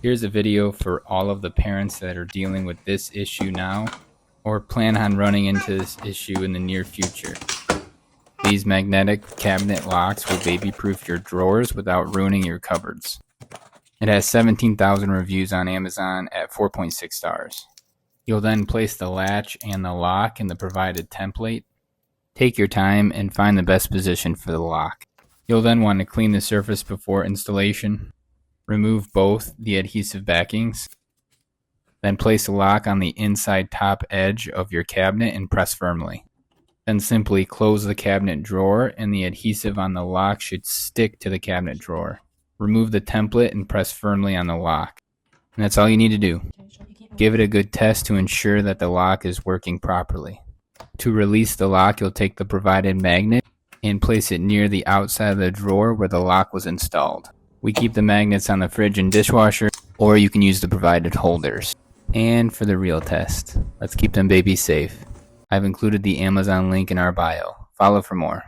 Here's a video for all of the parents that are dealing with this issue now or plan on running into this issue in the near future. These magnetic cabinet locks will baby-proof your drawers without ruining your cupboards. It has 17,000 reviews on Amazon at 4.6 stars. You'll then place the latch and the lock in the provided template. Take your time and find the best position for the lock. You'll then want to clean the surface before installation. Remove both the adhesive backings. Then place the lock on the inside top edge of your cabinet and press firmly. Then simply close the cabinet drawer and the adhesive on the lock should stick to the cabinet drawer. Remove the template and press firmly on the lock. And that's all you need to do. Give it a good test to ensure that the lock is working properly. To release the lock, you'll take the provided magnet and place it near the outside of the drawer where the lock was installed. We keep the magnets on the fridge and dishwasher, or you can use the provided holders. And for the real test, let's keep them babies safe. I've included the Amazon link in our bio. Follow for more.